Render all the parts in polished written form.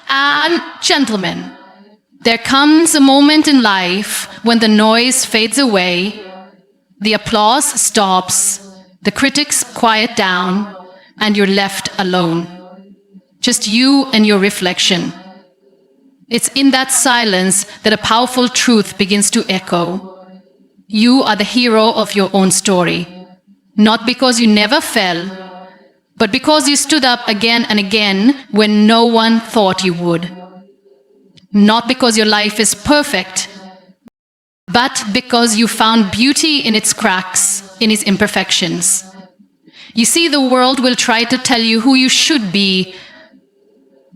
And gentlemen, there comes a moment in life when the noise fades away, the applause stops, the critics quiet down, and you're left alone. Just you and your reflection. It's in that silence that a powerful truth begins to echo. You are the hero of your own story. Not because you never fell, but because you stood up again and again when no one thought you would. Not because your life is perfect, but because you found beauty in its cracks, in its imperfections. You see, the world will try to tell you who you should be.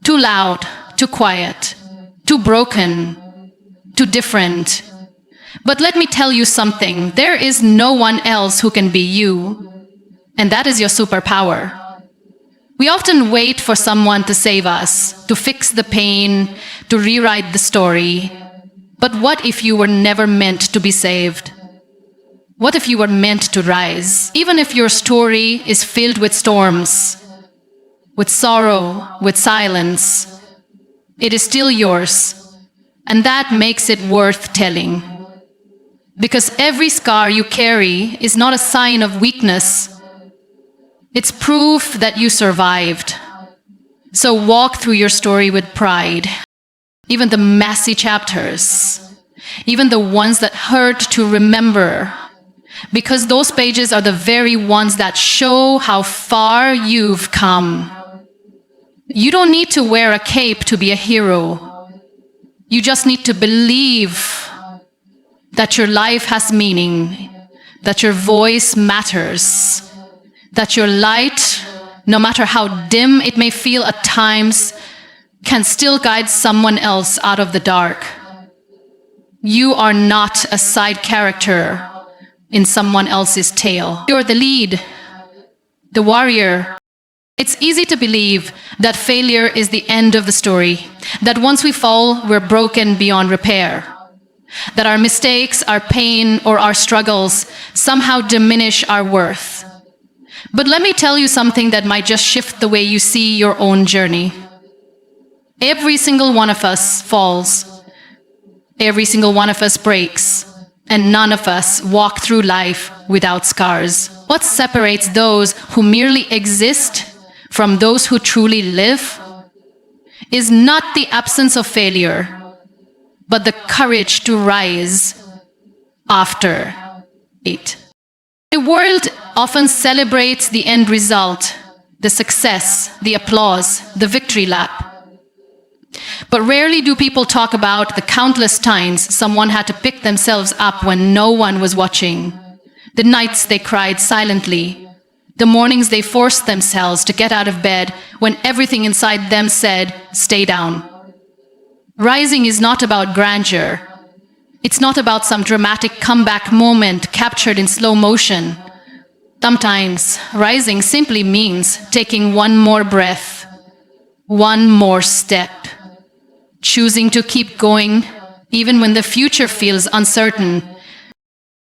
Too loud, too quiet, too broken, too different. But let me tell you something. There is no one else who can be you, and that is your superpower. We often wait for someone to save us, to fix the pain, to rewrite the story. But what if you were never meant to be saved? What if you were meant to rise? Even if your story is filled with storms, with sorrow, with silence, it is still yours. And that makes it worth telling. Because every scar you carry is not a sign of weakness. It's proof that you survived. So walk through your story with pride. Even the messy chapters. Even the ones that hurt to remember. Because those pages are the very ones that show how far you've come. You don't need to wear a cape to be a hero. You just need to believe that your life has meaning, that your voice matters, that your light, no matter how dim it may feel at times, can still guide someone else out of the dark. You are not a side character in someone else's tale. You're the lead, the warrior. It's easy to believe that failure is the end of the story, that once we fall, we're broken beyond repair, that our mistakes, our pain, or our struggles somehow diminish our worth. But let me tell you something that might just shift the way you see your own journey. Every single one of us falls. Every single one of us breaks. And none of us walk through life without scars. What separates those who merely exist from those who truly live is not the absence of failure, but the courage to rise after it. The world often celebrates the end result, the success, the applause, the victory lap. But rarely do people talk about the countless times someone had to pick themselves up when no one was watching, the nights they cried silently, the mornings they forced themselves to get out of bed when everything inside them said, "Stay down." Rising is not about grandeur. It's not about some dramatic comeback moment captured in slow motion. Sometimes, rising simply means taking one more breath, one more step, choosing to keep going even when the future feels uncertain.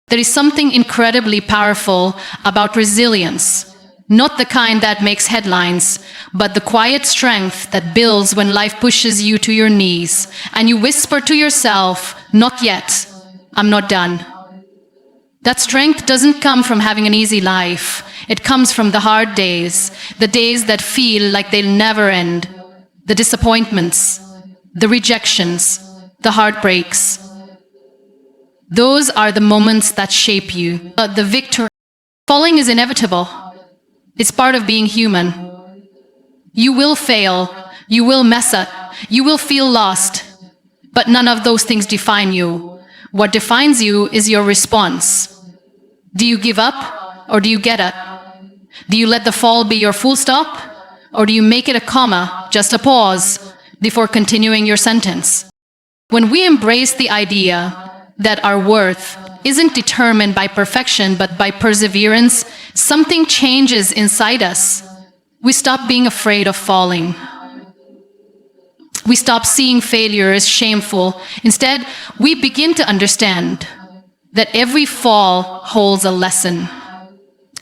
There is something incredibly powerful about resilience, not the kind that makes headlines, but the quiet strength that builds when life pushes you to your knees and you whisper to yourself, "Not yet, I'm not done." That strength doesn't come from having an easy life. It comes from the hard days, the days that feel like they'll never end, the disappointments, the rejections, the heartbreaks. Those are the moments that shape you. But the victory, falling is inevitable. It's part of being human. You will fail, you will mess up, you will feel lost, but none of those things define you. What defines you is your response. Do you give up or do you get up? Do you let the fall be your full stop or do you make it a comma, just a pause, before continuing your sentence? When we embrace the idea that our worth isn't determined by perfection but by perseverance, something changes inside us. We stop being afraid of falling. We stop seeing failure as shameful. Instead, we begin to understand that every fall holds a lesson.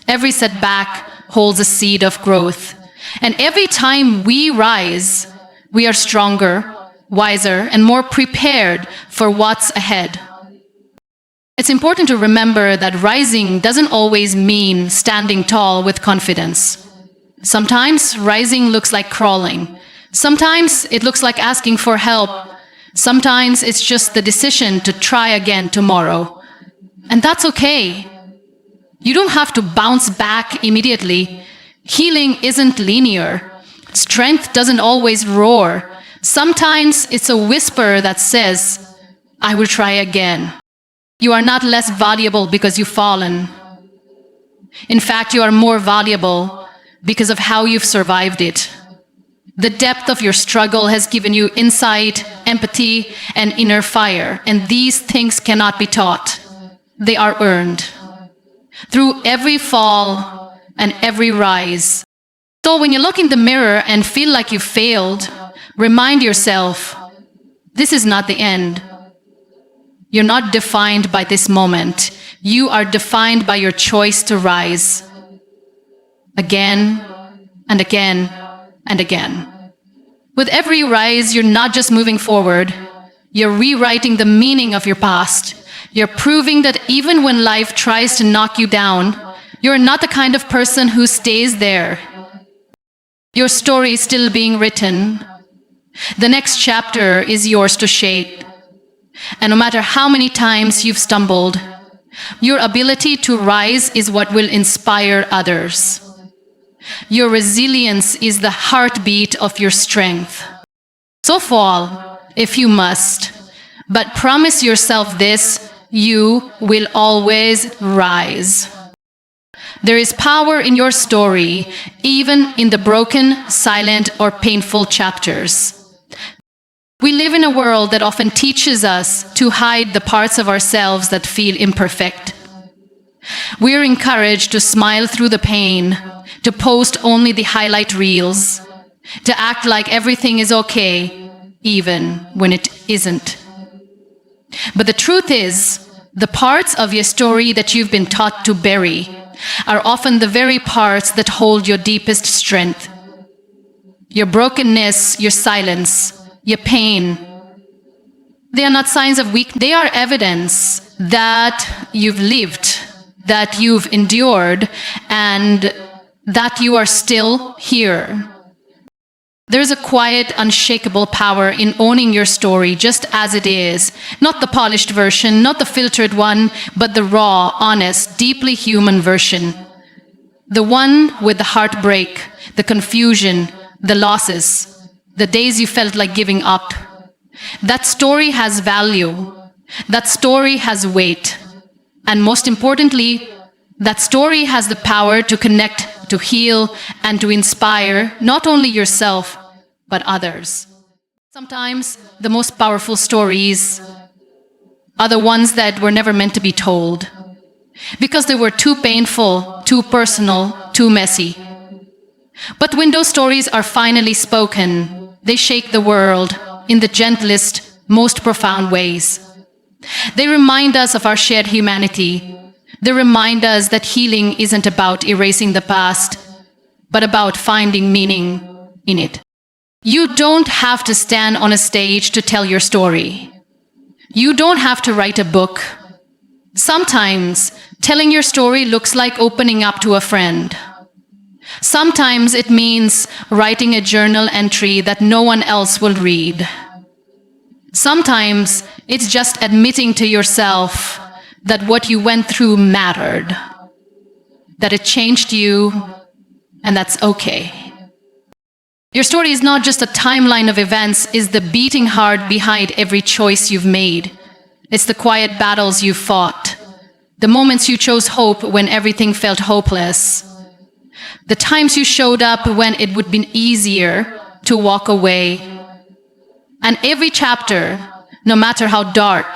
Every setback holds a seed of growth. And every time we rise, We are stronger, wiser, and more prepared for what's ahead. It's important to remember that rising doesn't always mean standing tall with confidence. Sometimes rising looks like crawling. Sometimes it looks like asking for help. Sometimes it's just the decision to try again tomorrow. And that's okay. You don't have to bounce back immediately. Healing isn't linear. Strength doesn't always roar. Sometimes it's a whisper that says, I will try again. You are not less valuable because you've fallen. In fact, you are more valuable because of how you've survived it. The depth of your struggle has given you insight, empathy, and inner fire, and these things cannot be taught. They are earned through every fall and every rise. So when you look in the mirror and feel like you failed, remind yourself, this is not the end. You're not defined by this moment. You are defined by your choice to rise. Again and again and again. With every rise, you're not just moving forward. You're rewriting the meaning of your past. You're proving that even when life tries to knock you down, you're not the kind of person who stays there. Your story is still being written. The next chapter is yours to shape. And no matter how many times you've stumbled, your ability to rise is what will inspire others. Your resilience is the heartbeat of your strength. So fall, if you must, but promise yourself this, you will always rise. There is power in your story, even in the broken, silent, or painful chapters. We live in a world that often teaches us to hide the parts of ourselves that feel imperfect. We're encouraged to smile through the pain, to post only the highlight reels, to act like everything is okay, even when it isn't. But the truth is, the parts of your story that you've been taught to bury are often the very parts that hold your deepest strength. Your brokenness, your silence, your pain, they are not signs of weakness. They are evidence that you've lived, that you've endured, and that you are still here. There's a quiet, unshakable power in owning your story just as it is. Not the polished version, not the filtered one, but the raw, honest, deeply human version. The one with the heartbreak, the confusion, the losses, the days you felt like giving up. That story has value. That story has weight. And most importantly, that story has the power to connect, to heal, and to inspire not only yourself, but others. Sometimes the most powerful stories are the ones that were never meant to be told, because they were too painful, too personal, too messy. But when those stories are finally spoken, they shake the world in the gentlest, most profound ways. They remind us of our shared humanity. They remind us that healing isn't about erasing the past, but about finding meaning in it. You don't have to stand on a stage to tell your story. You don't have to write a book. Sometimes telling your story looks like opening up to a friend. Sometimes it means writing a journal entry that no one else will read. Sometimes it's just admitting to yourself that what you went through mattered, that it changed you, and that's okay. Your story is not just a timeline of events, it's the beating heart behind every choice you've made. It's the quiet battles you've fought, the moments you chose hope when everything felt hopeless, the times you showed up when it would have been easier to walk away. And every chapter, no matter how dark,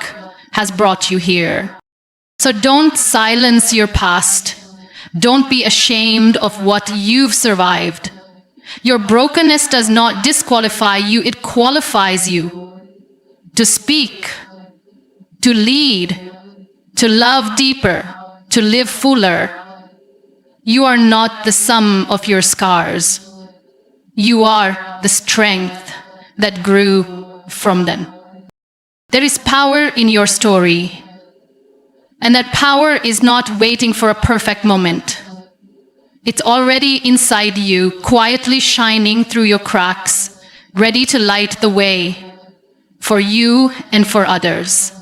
has brought you here. So don't silence your past. Don't be ashamed of what you've survived. Your brokenness does not disqualify you, it qualifies you to speak, to lead, to love deeper, to live fuller. You are not the sum of your scars. You are the strength, that grew from them. There is power in your story, and that power is not waiting for a perfect moment. It's already inside you, quietly shining through your cracks, ready to light the way for you and for others.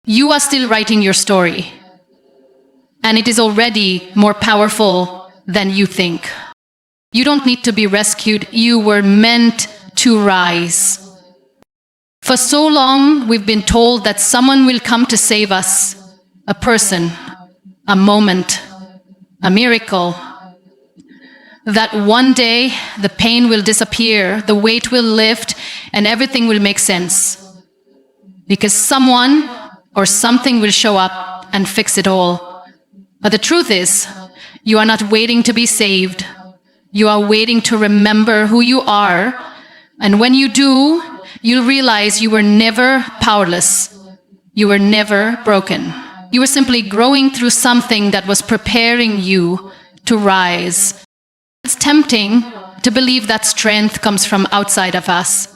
You are still writing your story, and it is already more powerful than you think. You don't need to be rescued. You were meant to rise. For so long, we've been told that someone will come to save us, a person, a moment, a miracle. That one day the pain will disappear, the weight will lift, and everything will make sense. Because someone or something will show up and fix it all. But the truth is, you are not waiting to be saved. You are waiting to remember who you are. And when you do, you'll realize you were never powerless. You were never broken. You were simply growing through something that was preparing you to rise. It's tempting to believe that strength comes from outside of us,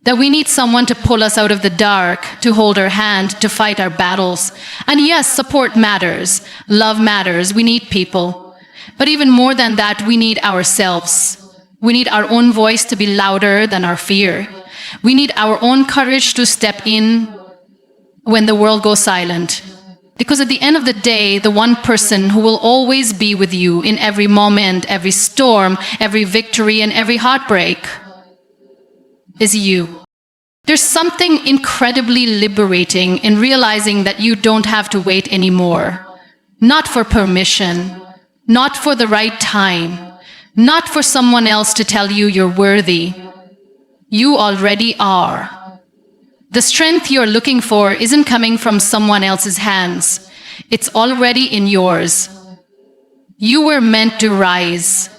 that we need someone to pull us out of the dark, to hold our hand, to fight our battles. And yes, support matters. Love matters. We need people. But even more than that, we need ourselves. We need our own voice to be louder than our fear. We need our own courage to step in when the world goes silent. Because at the end of the day, the one person who will always be with you in every moment, every storm, every victory, and every heartbreak is you. There's something incredibly liberating in realizing that you don't have to wait anymore. Not for permission, not for the right time, not for someone else to tell you you're worthy. You already are. The strength you're looking for isn't coming from someone else's hands. It's already in yours. You were meant to rise,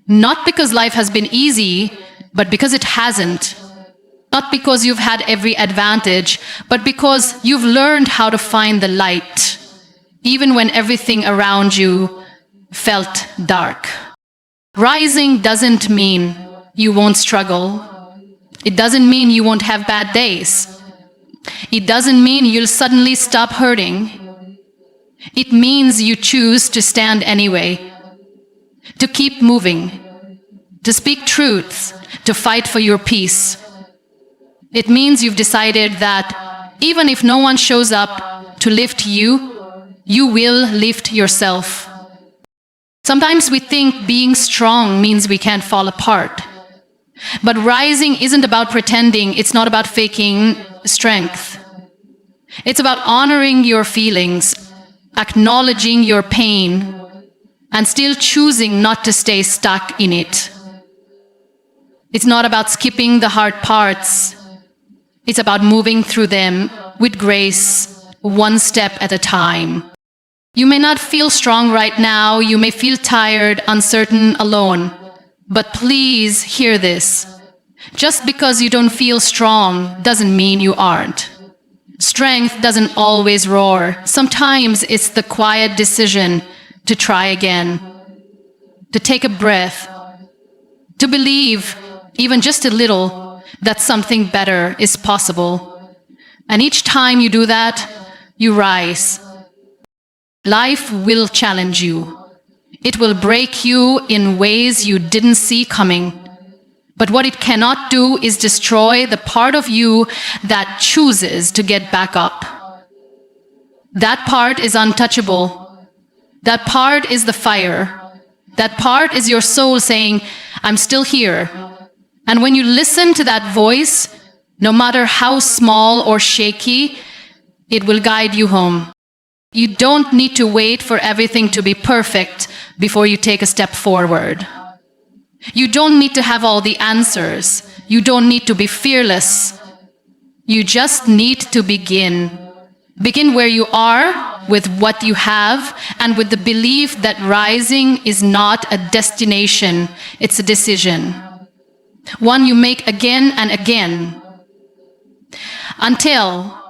not because life has been easy, but because it hasn't. Not because you've had every advantage, but because you've learned how to find the light, even when everything around you felt dark. Rising doesn't mean you won't struggle. It doesn't mean you won't have bad days. It doesn't mean you'll suddenly stop hurting. It means you choose to stand anyway, to keep moving, to speak truths, to fight for your peace. It means you've decided that even if no one shows up to lift you, you will lift yourself. Sometimes we think being strong means we can't fall apart. But rising isn't about pretending. It's not about faking strength. It's about honoring your feelings, acknowledging your pain, and still choosing not to stay stuck in it. It's not about skipping the hard parts. It's about moving through them with grace, one step at a time. You may not feel strong right now. You may feel tired, uncertain, alone. But please hear this. Just because you don't feel strong doesn't mean you aren't. Strength doesn't always roar. Sometimes it's the quiet decision to try again, to take a breath, to believe, even just a little, that something better is possible. And each time you do that, you rise. Life will challenge you. It will break you in ways you didn't see coming. But what it cannot do is destroy the part of you that chooses to get back up. That part is untouchable. That part is the fire. That part is your soul saying, I'm still here. And when you listen to that voice, no matter how small or shaky, it will guide you home. You don't need to wait for everything to be perfect before you take a step forward. You don't need to have all the answers. You don't need to be fearless. You just need to begin. Begin where you are, with what you have, and with the belief that rising is not a destination, it's a decision. One you make again and again. Until